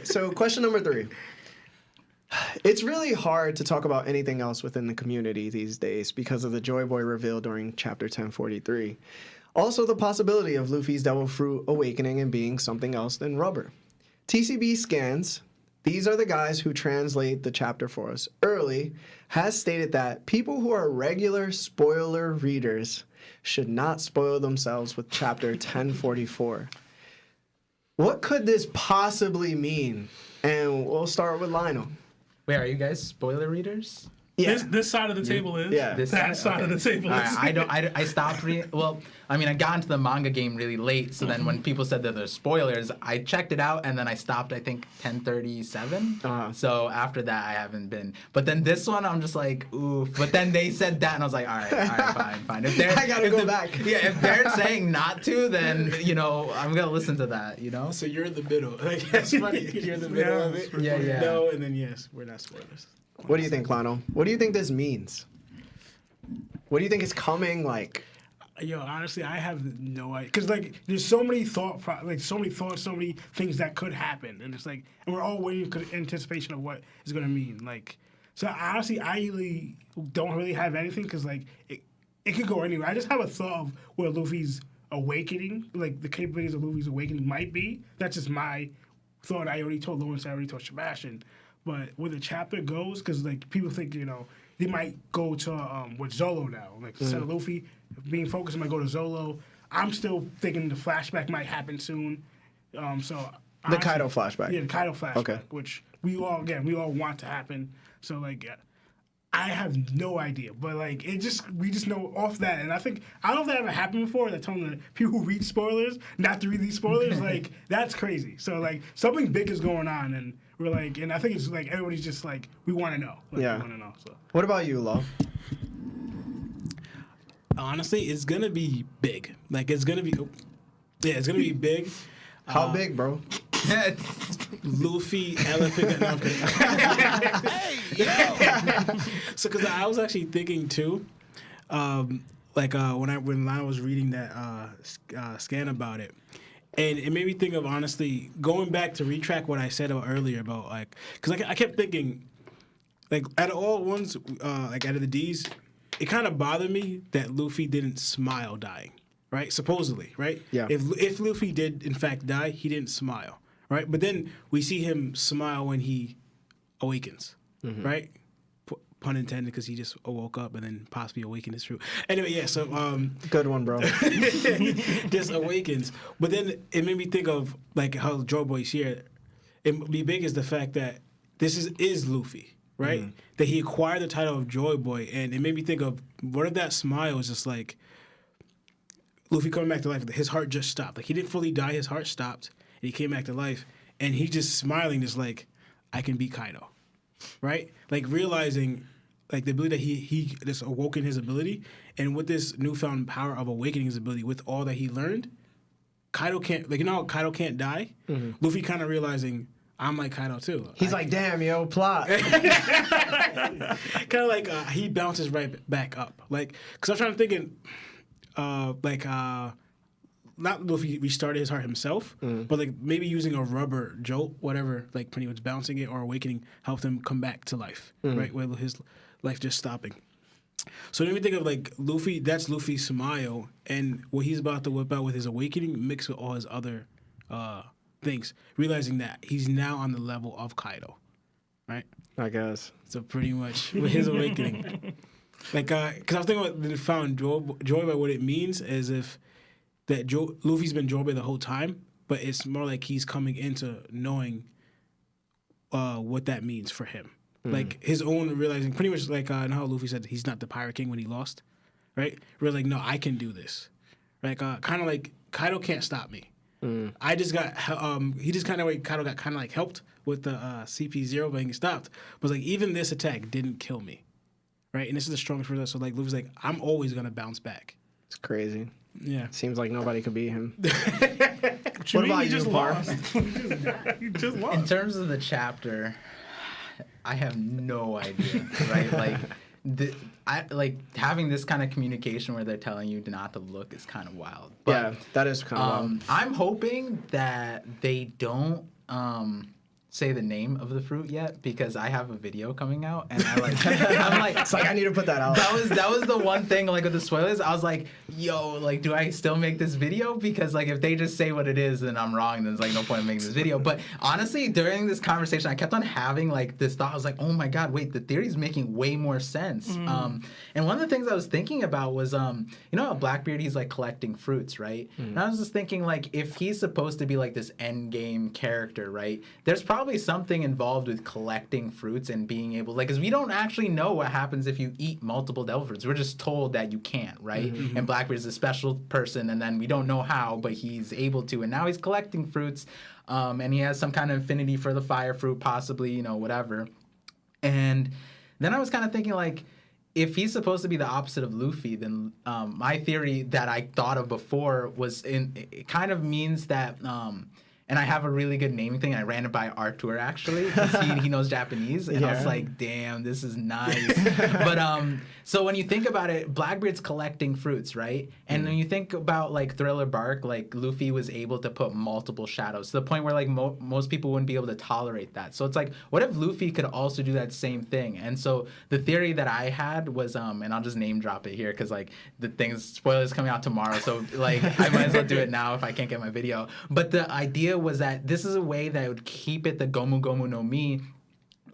right. So question number 3. It's really hard to talk about anything else within the community these days because of the Joy Boy reveal during Chapter 1043. Also, the possibility of Luffy's Devil Fruit awakening and being something else than rubber. TCB Scans, these are the guys who translate the chapter for us early, has stated that people who are regular spoiler readers should not spoil themselves with Chapter 1044. What could this possibly mean? And we'll start with Lionel. Wait, are you guys spoiler readers? Yeah. This side of the table is. Yeah. That side of the table is. I stopped reading. Well, I mean, I got into the manga game really late, so then when people said that there's spoilers, I checked it out, and then I stopped, I think, 1037. So after that, I haven't been. But then this one, I'm just like, ooh. But then they said that, and I was like, all right, fine. If I gotta go back. Yeah, if they're saying not to, then, you know, I'm going to listen to that, you know? So you're in the middle. Like, that's funny. You're in the middle of it. Yeah. No, and then yes, we're not spoilers. What do you think, Lionel? What do you think this means? What do you think is coming? Like, Yo, honestly, I have no idea. Because, like, there's so many thoughts, so many things that could happen. And it's like, and we're all waiting for anticipation of what it's going to mean. Like, so honestly, I really don't really have anything because, like, it could go anywhere. I just have a thought of where Luffy's awakening, like, the capabilities of Luffy's awakening might be. That's just my thought. I already told Lawrence, I already told Sebastian. But where the chapter goes, because, like, people think, you know, they might go to with Zolo now. Like, instead of Luffy being focused, might go to Zolo. I'm still thinking the flashback might happen soon. So honestly, the Kaido flashback. Yeah, the Kaido flashback, Okay. which we all want to happen. So, like, I have no idea. But, like, we just know off that. And I don't know if that ever happened before, that telling the people who read spoilers not to read these spoilers. Like, that's crazy. So, like, something big is going on, and we're like, and I think it's like everybody's just like, we want to know. Like, Yeah. We want to know. So. What about you, Lo? Honestly, it's gonna be big. Like, it's gonna be big. How big, bro? Luffy, elephant. No, I'm kidding. So, because I was actually thinking too, when Lana was reading that scan about it, and it made me think of, honestly, going back to retrack what I said about earlier about, like, because I kept thinking, like, out of all ones, like, out of the D's, it kind of bothered me that Luffy didn't smile dying, right? Supposedly, right? Yeah. If Luffy did, in fact, die, he didn't smile, right? But then we see him smile when he awakens, right? Pun intended, because he just woke up and then possibly awakened his fruit. Anyway, yeah, so... Good one, bro. just awakens. But then it made me think of, like, how Joy Boy's here. It be big is the fact that this is Luffy, right? That he acquired the title of Joy Boy, and it made me think of, what if that smile was just like Luffy coming back to life? His heart just stopped. Like, he didn't fully die, his heart stopped, and he came back to life, and he just smiling, just like, I can beat Kaido, right? Like, realizing, like, the ability that he just awoken his ability, and with this newfound power of awakening his ability, with all that he learned, Kaido can't, like, you know how Kaido can't die? Luffy kind of realizing, I'm like Kaido too. He's like, damn, yo, plot. Kind of like he bounces right back up. Like, because I'm trying to thinking, not Luffy restarted his heart himself, but like maybe using a rubber jolt, whatever, like pretty much bouncing it or awakening helped him come back to life, right? With his life just stopping. So then we think of, like, Luffy, that's Luffy's smile, and what he's about to whip out with his awakening mixed with all his other things, realizing that he's now on the level of Kaido, right? I guess. So pretty much with his awakening. Like, because I was thinking about the found joy by what it means, as if that Luffy's been Joy Boy the whole time, but it's more like he's coming into knowing what that means for him. Like, his own realizing, pretty much like how Luffy said he's not the Pirate King when he lost, right? We're like, no, I can do this. Like, kind of like, Kaido can't stop me. I just got, he just kind of, like, Kaido got kind of like helped with the CP0 being stopped. But like, even this attack didn't kill me, right? And this is the strongest for us. So like, Luffy's like, I'm always going to bounce back. It's crazy. Yeah. Seems like nobody could beat him. What about you, Par? You just lost. In terms of the chapter, I have no idea, right? Like, having this kind of communication where they're telling you not to look is kind of wild. But, yeah, that is kind of wild. I'm hoping that they don't say the name of the fruit yet because I have a video coming out and I'm like It's like I need to put that out. that was the one thing like with the spoilers. I was like, yo, like do I still make this video? Because like if they just say what it is then I'm wrong, then there's like no point in making this video. But honestly, during this conversation I kept on having like this thought. I was like, oh my god, wait, the theory's making way more sense. And one of the things I was thinking about was you know how Blackbeard, he's like collecting fruits, right? And I was just thinking like if he's supposed to be like this end game character, right? There's probably something involved with collecting fruits and being able, like, because we don't actually know what happens if you eat multiple devil fruits. We're just told that you can't, right? And Blackbeard's a special person, and then we don't know how, but he's able to, and now he's collecting fruits, and he has some kind of affinity for the fire fruit, possibly, you know, whatever. And then I was kind of thinking, like, if he's supposed to be the opposite of Luffy, then my theory that I thought of before was it kind of means that. And I have a really good naming thing. I ran it by Artur, actually, because he knows Japanese. And I was like, damn, this is nice. But so when you think about it, Blackbeard's collecting fruits, right? And when you think about, like, Thriller Bark, like, Luffy was able to put multiple shadows to the point where, like, most people wouldn't be able to tolerate that. So it's like, what if Luffy could also do that same thing? And so the theory that I had was, and I'll just name drop it here because, like, spoilers coming out tomorrow. So, like, I might as well do it now if I can't get my video. But the idea was that this is a way that would keep it the Gomu Gomu no Mi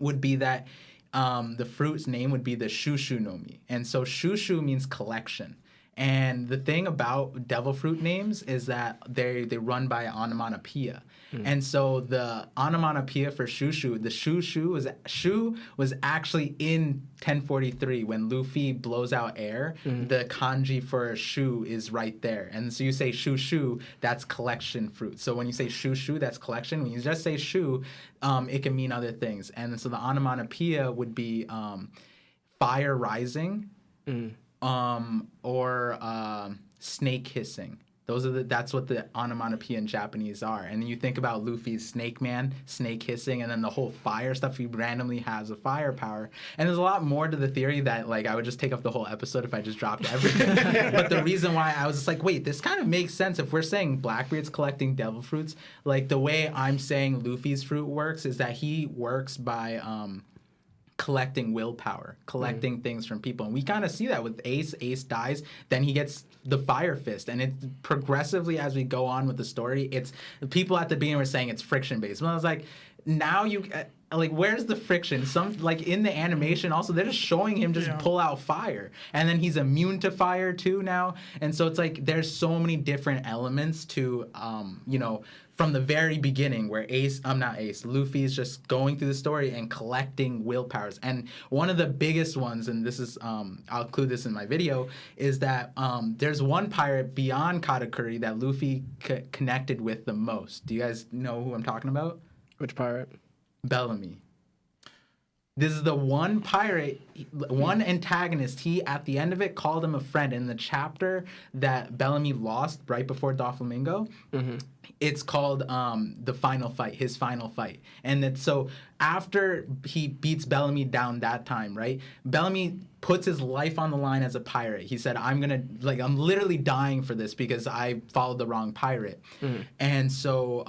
would be that the fruit's name would be the Shushu no Mi. And so Shushu means collection. And the thing about devil fruit names is that they run by onomatopoeia. And so the onomatopoeia for Shushu, the Shu was actually in 1043 when Luffy blows out air. The kanji for Shu is right there. And so you say Shushu, that's collection fruit. So when you say Shushu, that's collection. When you just say Shu, it can mean other things. And so the onomatopoeia would be fire rising. Or snake hissing. That's what the onomatopoeia in Japanese are. And then you think about Luffy's Snake Man, snake hissing, and then the whole fire stuff. He randomly has a fire power. And there's a lot more to the theory that, like, I would just take up the whole episode if I just dropped everything. But the reason why I was just like, wait, this kind of makes sense. If we're saying Blackbeard's collecting devil fruits, like, the way I'm saying Luffy's fruit works is that he works by collecting willpower, collecting things from people. And we kind of see that with Ace. Ace dies, then he gets the fire fist. And it's progressively as we go on with the story, it's people at the beginning were saying it's friction based. But I was like, now you like, where's the friction? Some, like, in the animation also, they're just showing him just pull out fire. And then he's immune to fire too now. And so it's like there's so many different elements to you know, from the very beginning where Luffy's just going through the story and collecting willpowers. And one of the biggest ones, and this is, I'll include this in my video, is that there's one pirate beyond Katakuri that Luffy connected with the most. Do you guys know who I'm talking about? Which pirate? Bellamy. This is the one pirate, one antagonist. He, at the end of it, called him a friend. In the chapter that Bellamy lost right before Doflamingo, it's called the final fight, his final fight. And that, so after he beats Bellamy down that time, right? Bellamy puts his life on the line as a pirate. He said, I'm literally dying for this because I followed the wrong pirate. And so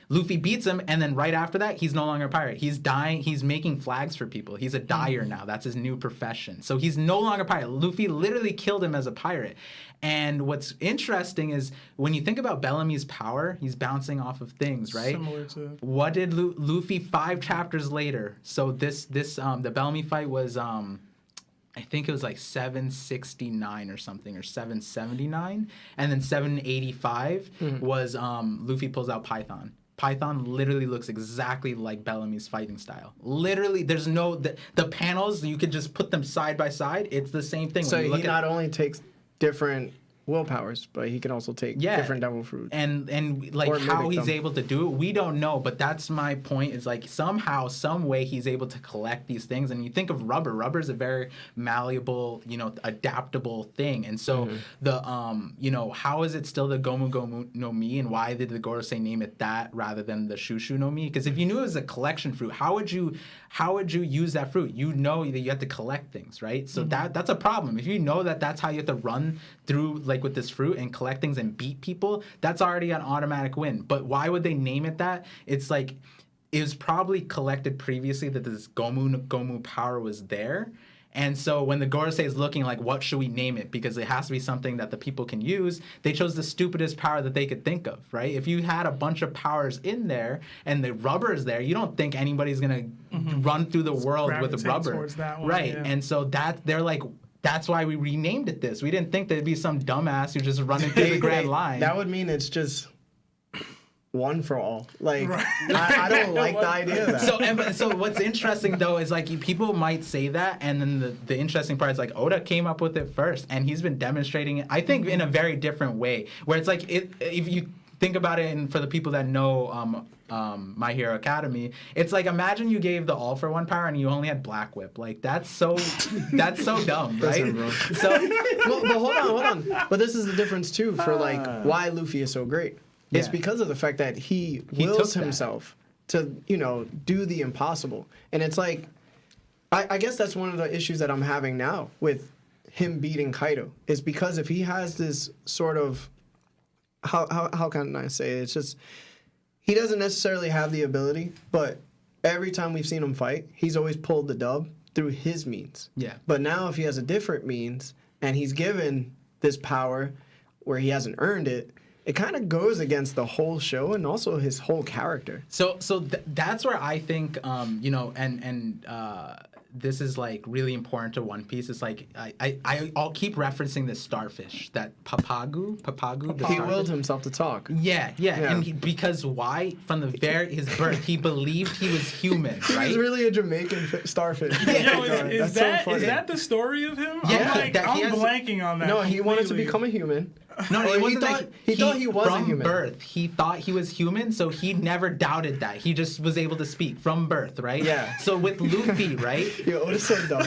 Luffy beats him, and then right after that, he's no longer a pirate. He's dying. He's making flags for people. He's a dyer now. That's his new profession. So he's no longer a pirate. Luffy literally killed him as a pirate. And what's interesting is when you think about Bellamy's power, he's bouncing off of things, right? Similar to What did Luffy 5 chapters later? So the Bellamy fight was I think it was like 769 or something, or 779, and then 785 was Luffy pulls out Python. Python literally looks exactly like Bellamy's fighting style. Literally, there's no the panels, you could just put them side by side. It's the same thing. So he not only takes different willpowers, but he can also take different devil fruits. And like how he's able to do it, we don't know. But that's my point, is like somehow, some way he's able to collect these things. And you think of rubber. Rubber is a very malleable, adaptable thing. And so the how is it still the Gomu Gomu no Mi, and why did the Gorosei name it that rather than the Shushu no Mi? Because if you knew it was a collection fruit, how would you use that fruit? You know that you have to collect things, right? So that's a problem. If you know that that's how you have to run through, like with this fruit, and collect things and beat people, that's already an automatic win. But why would they name it that? It's like, it was probably collected previously that this Gomu power was there. And so when the Gorosei is looking like, what should we name it? Because it has to be something that the people can use. They chose the stupidest power that they could think of, right? If you had a bunch of powers in there and the rubber is there, you don't think anybody's going to run through the world with a Gravitate rubber. towards that one, Right. yeah. And so they're like, that's why we renamed it this. We didn't think there'd be some dumbass who just running through the Grand Line. That would mean it's just one for all. Like, Right. I don't like the idea of that. So what's interesting though is like people might say that, and then the interesting part is like Oda came up with it first, and he's been demonstrating it. I think in a very different way, where it's like if you think about it, and for the people that know My Hero Academy, it's like imagine you gave the All for One power and you only had Black Whip. Like that's so dumb, right? So But hold on. But this is the difference too for like why Luffy is so great. It's Yeah. because of the fact that he took wills that. himself to, do the impossible. And it's like, I guess that's one of the issues that I'm having now with him beating Kaido, is because if he has this sort of, how can I say it? It's just, he doesn't necessarily have the ability, but every time we've seen him fight, he's always pulled the dub through his means. Yeah. But now if he has a different means and he's given this power where he hasn't earned it, it kind of goes against the whole show and also his whole character. So that's where I think this is like really important to One Piece. It's like I'll keep referencing this starfish, that Papagu. The He starfish. willed himself to talk. Yeah. And because why? From his birth, he believed he was human, He right? was really a Jamaican starfish. Yo, That's so funny. is that the story of him? Yeah, I'm, like, that he I'm has- blanking on that. No, he wanted to completely. become a human. No, Or it wasn't he thought he was a from human. birth. He thought he was human, so he never doubted that. He just was able to speak from birth, right? Yeah. So with Luffy, right? Yo, Oda's so dumb.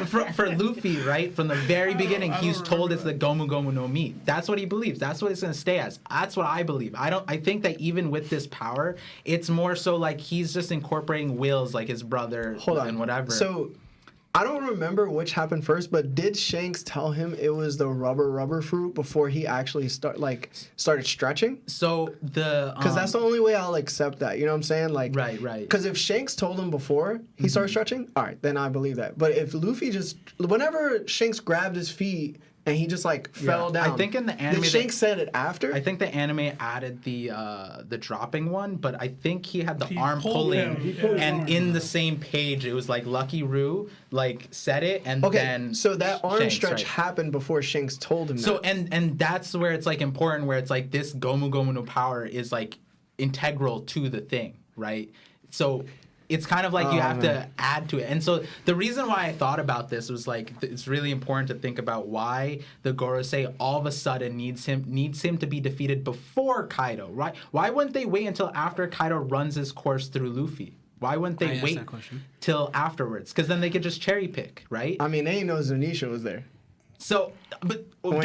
for Luffy, right? From the very beginning, I he's don't told remember it's the Gomu Gomu no Mi. That's what he believes. That's what it's gonna stay as. That's what I believe. I think that even with this power, it's more so like he's just incorporating wills like his brother Hold on. and whatever. So, I don't remember which happened first, but did Shanks tell him it was the rubber fruit before he actually started stretching? So the Because that's the only way I'll accept that. You know what I'm saying? Like, Right. Because if Shanks told him before he started stretching, all right, then I believe that. But if Luffy whenever Shanks grabbed his feet and he just fell down, I think in the anime did Shanks said it after? I think the anime added the dropping one, but I think he had the He arm pulled pulling, him. He pulled his and arm. in the same page it was like Lucky Roo said it, and Okay, then so that arm Shanks, stretch right. happened before Shanks told him So that. and that's where it's like important, where it's like this Gomu Gomu no power is like integral to the thing, right? So it's kind of like you have to add to it. And so the reason why I thought about this was like it's really important to think about why the Gorosei all of a sudden needs him to be defeated before Kaido, right? Why wouldn't they wait until after Kaido runs his course through Luffy? Why wouldn't I they asked wait that question. till afterwards? Because then they could just cherry pick, right? I mean, they didn't know Zunisha was there. So, but When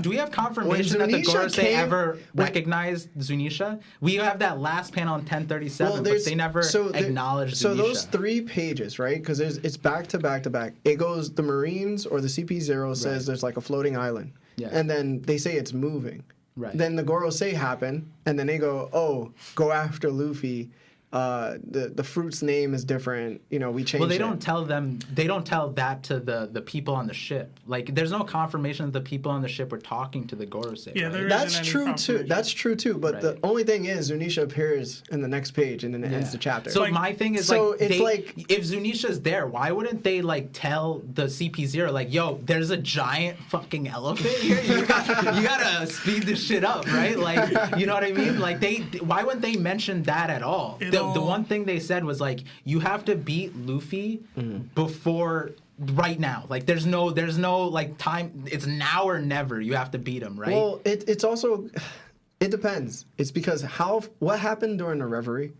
do we have confirmation that the Zunisha Gorosei came- ever when- recognized Zunisha? We have that last panel on 1037, but they never acknowledged So Zunisha. those 3 pages, right? Because it's back to back to back. It goes, the Marines or the CP0 says there's like a floating island. Yeah. And then they say it's moving. Right. Then the Gorosei happen, and then they go, go after Luffy. The fruit's name is different. We changed Well, they it. don't tell them. They don't tell that to the people on the ship. Like, there's no confirmation that the people on the ship were talking to the Gorosei. Yeah, right? there That's isn't any true too. confirmation. That's true too. But the Right. only thing is, Zunisha appears in the next page, and then it ends the chapter. So Like- my thing is So like, it's like- if Zunisha's there, why wouldn't they tell the CP0 like, yo, there's a giant fucking elephant here. You gotta speed this shit up, right? Like, you know what I mean? Like why wouldn't they mention that at all? The one thing they said was like, you have to beat Luffy before. Right now, like there's no like time. It's now or never. You have to beat him, right? Well, it's also, it depends. It's because what happened during the reverie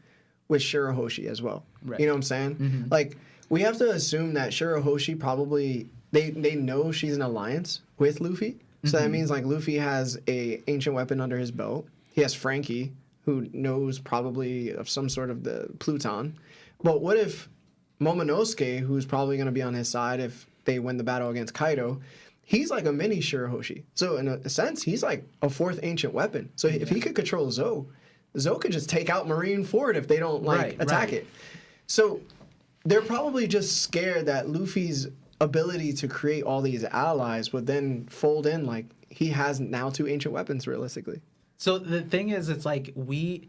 with Shirahoshi as well. Right. You know what I'm saying? Like, we have to assume that Shirahoshi probably, they know she's in alliance with Luffy. So that means like Luffy has a ancient weapon under his belt. He has Frankie, who knows probably of some sort of the Pluton. But what if Momonosuke, who's probably going to be on his side if they win the battle against Kaido, he's like a mini Shirahoshi. So in a sense, he's like a 4th ancient weapon. So if he could control Zou, Zoe could just take out Marineford if they don't attack it. So they're probably just scared that Luffy's ability to create all these allies would then fold in like he has now 2 ancient weapons realistically. So the thing is, it's like we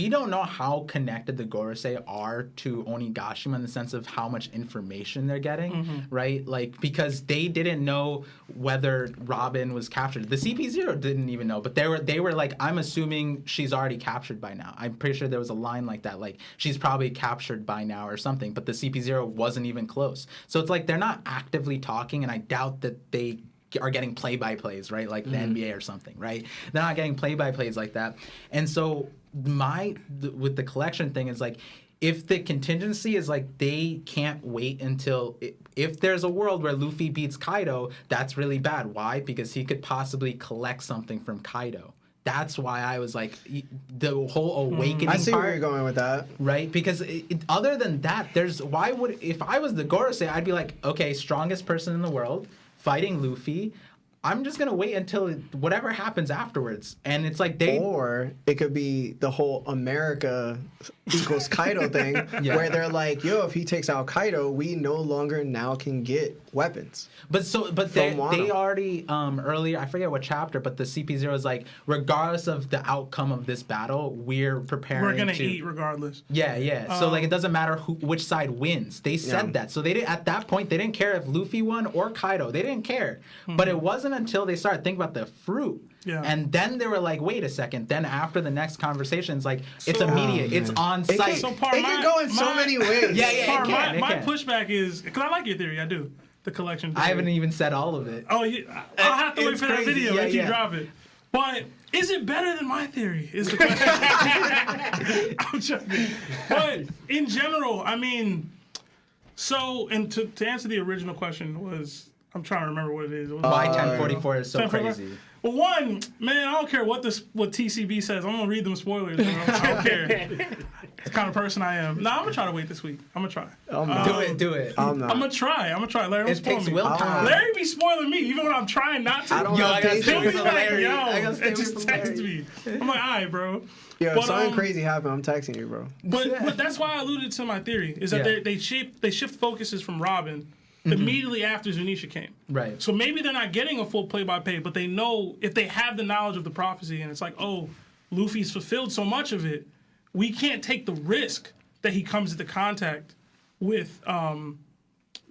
don't know how connected the Gorosei are to Onigashima in the sense of how much information they're getting, right? Like, because they didn't know whether Robin was captured. The CP0 didn't even know, but they were like, I'm assuming she's already captured by now. I'm pretty sure there was a line like that, like, she's probably captured by now or something, but the CP0 wasn't even close. So it's like they're not actively talking, and I doubt that they are getting play-by-plays, right? Like the NBA or something, right? They're not getting play-by-plays like that. And so with the collection thing is like, if the contingency is like they can't wait until if there's a world where Luffy beats Kaido, that's really bad. Why? Because he could possibly collect something from Kaido. That's why I was like, the whole awakening I see part, where you're going with that. right? Because other than that, if I was the Gorosei, I'd be like, okay, strongest person in the world, fighting Luffy. I'm just gonna wait until whatever happens afterwards, and it's like or it could be the whole America equals Kaido thing, where they're like, yo, if he takes out Kaido, we no longer now can get weapons. But they already earlier, I forget what chapter, but the CP0 is like, regardless of the outcome of this battle, we're preparing. We're gonna eat regardless. Yeah. So like it doesn't matter which side wins. They said that. So they didn't, at that point they didn't care if Luffy won or Kaido. They didn't care. But it wasn't until they started thinking about the fruit. Yeah. And then they were like, wait a second. Then after the next conversation, it's like, it's immediate. It's on site. So It can go in so many ways. Yeah, my pushback is, because I like your theory, I do. The collection theory. I haven't even said all of it. Oh, I'll have to wait for that crazy. video if you drop it. But is it better than my theory? Is the question. I'm joking. But in general, I mean, so, and to answer the original question was, I'm trying to remember what it is. Why 1044 is so crazy. Well, one, man, I don't care what TCB says. I'm gonna read them spoilers. Bro. I don't care. It's the kind of person I am. Nah, I'm gonna try to wait this week. I'm gonna try. Do it. I'm not. I'm gonna try. Larry, It takes willpower. Larry be spoiling me even when I'm trying not to. I don't Yo, have I gotta patience. stay He'll with be like, Larry. yo, I gotta stay and just with text Larry. me. I'm like, all right, bro. Yo, if But, something crazy happened, I'm texting you, bro. But that's why I alluded to my theory is that they shift focuses from Robin immediately after Zunisha came. Right. So maybe they're not getting a full play-by-play, but they know if they have the knowledge of the prophecy and it's like, oh, Luffy's fulfilled so much of it, we can't take the risk that he comes into contact with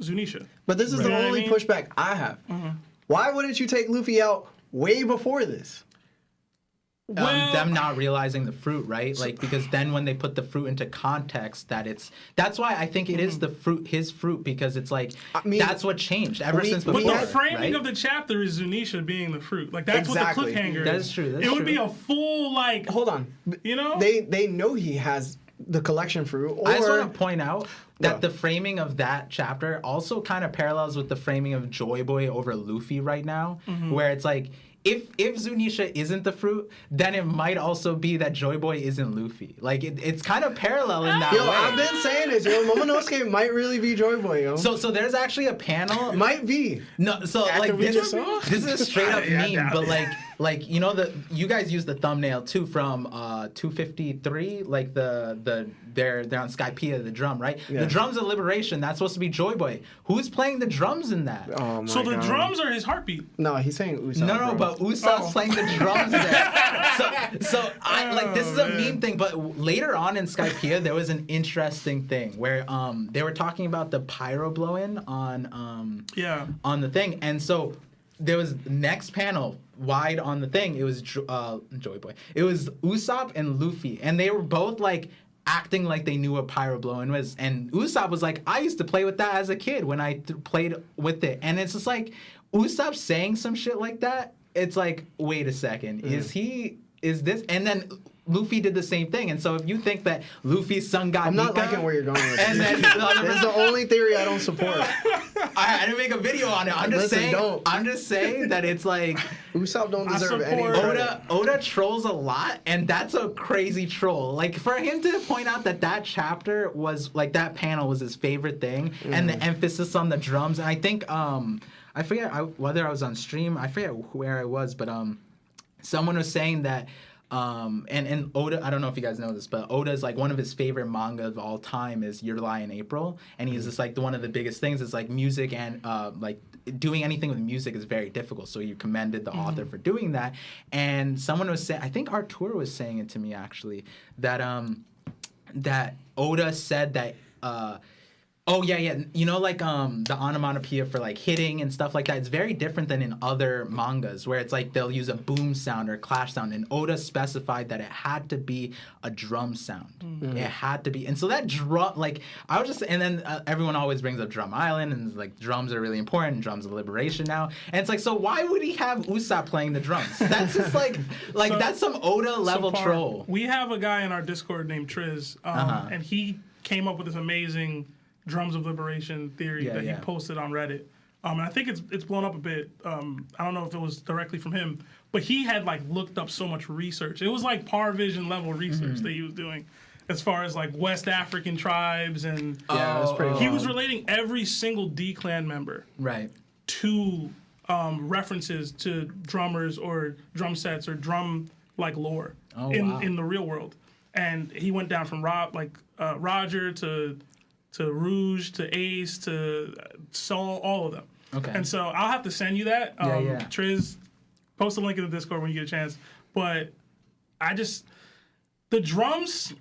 Zunisha. But this is the only pushback I have. Why wouldn't you take Luffy out way before this? Them not realizing the fruit, right? Like, because then when they put the fruit into context, that's why I think it is the fruit, his fruit, because it's like, that's what changed ever since before. But the framing right? of the chapter is Zunisha being the fruit. Like, that's Exactly. what the cliffhanger is. That is true. It would be a full, like, Hold on. you know? They know he has the collection fruit. Or, I just want to point out that the framing of that chapter also kind of parallels with the framing of Joy Boy over Luffy right now, where it's like, if Zunisha isn't the fruit, then it might also be that Joy Boy isn't Luffy. Like, it's kind of parallel in that way. I've been saying this, yo. Momonosuke might really be Joy Boy, yo. So there's actually a panel. Might be. No, so After like we this just saw? is a straight up meme, but like you know you guys use the thumbnail too from 253, like they're on Skypea, the drum, right? Yeah. The drums of liberation, that's supposed to be Joy Boy. Who's playing the drums in that? Oh my So the God. drums are his heartbeat. No, he's saying Usopp. No, bro. but Usopp's playing the drums there. So I like this is a meme thing, but later on in Skypea there was an interesting thing where they were talking about the pyro blow-in on the thing, and so there was next panel wide on the thing. It was Joy Boy. It was Usopp and Luffy, and they were both like acting like they knew what pyro blowing was. And Usopp was like, I used to play with that as a kid when I played with it. And it's just like Usopp saying some shit like that. It's like, wait a second, is this? And then Luffy did the same thing. And so if you think that Luffy's son got I'm not Nika, liking where you're going with and this. then the other This is the only theory I don't support. I didn't make a video on it. I'm just Listen, saying. don't. I'm just saying that it's like Usopp don't deserve any support credit. Oda trolls a lot, and that's a crazy troll. Like for him to point out that chapter was like that panel was his favorite thing, and the emphasis on the drums. And I think I forget whether I was on stream. I forget where I was, but someone was saying that And Oda, I don't know if you guys know this, but Oda is like one of his favorite manga of all time is Your Lie in April, and he's just like one of the biggest things is like music and like doing anything with music is very difficult. So you commended the author for doing that, and someone was saying, I think Artur was saying it to me actually, that that Oda said that. Oh yeah, you know, like the onomatopoeia for like hitting and stuff like that. It's very different than in other mangas where it's like they'll use a boom sound or clash sound. And Oda specified that it had to be a drum sound. It had to be, and so that drum, like I was just, and then everyone always brings up Drum Island and like drums are really important. Drums of liberation now, and it's like, so why would he have Usopp playing the drums? That's just like So- that's some Oda level So far, troll. We have a guy in our Discord named Triz, and he came up with this amazing drums of liberation theory that he posted on Reddit. And I think it's blown up a bit. I don't know if it was directly from him, but he had like looked up so much research. It was like Parvision level research that he was doing as far as like West African tribes, and Yeah, that's pretty he wild. was relating every single D clan member Right. to references to drummers or drum sets or drum like lore in the real world. And he went down from Roger to Rouge to Ace to Saul, all of them. Okay. And so I'll have to send you that. Yeah. Triz, post a link in the Discord when you get a chance. But the drums,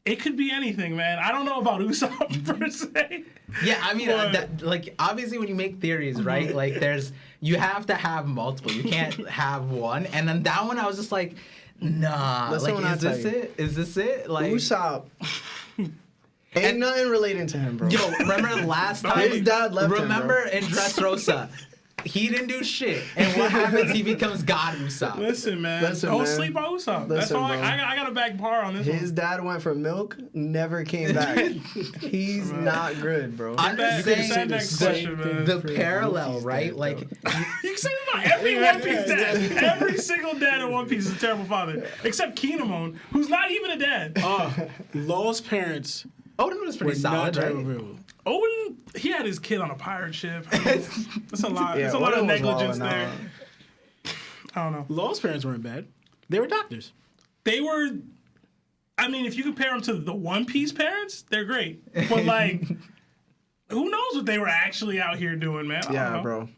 it could be anything, man. I don't know about Usopp per se. Yeah, I mean, But- like obviously when you make theories, right? Like you have to have multiple. You can't have one. And then that one, I was just like, nah. Listen when I Like, tell is this you. it? Is this it? Like, Usopp. Ain't nothing relating to him, bro. yo, remember last time? His dad left him, Remember bro. in Dressrosa, he didn't do shit, and what happens? He becomes God Usopp. Listen, man. Listen, Don't man. sleep on Usopp. That's Listen, all. bro. I got a back par on this His one. dad went for milk, never came back. He's not good, bro. I'm just saying Send next question, man. the parallel, right? Like, You can say that about every One Piece dad. Every single dad in One Piece is a terrible father, except Kinemon, who's not even a dad. Law's parents Odin was were pretty solid, not right? terrible. Owen, he had his kid on a pirate ship. I mean, that's a lot. Yeah, There's a lot of Oden was negligence wilding there. out. I don't know. Law's parents weren't bad. They were doctors. They were. I mean, if you compare them to the One Piece parents, they're great. But like, who knows what they were actually out here doing, man? I don't Yeah, know. bro.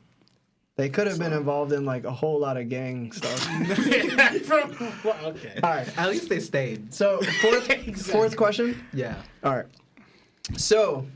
They could have been involved in like a whole lot of gang stuff. Well, okay. All right. At least they stayed. So fourth question. Yeah. All right. So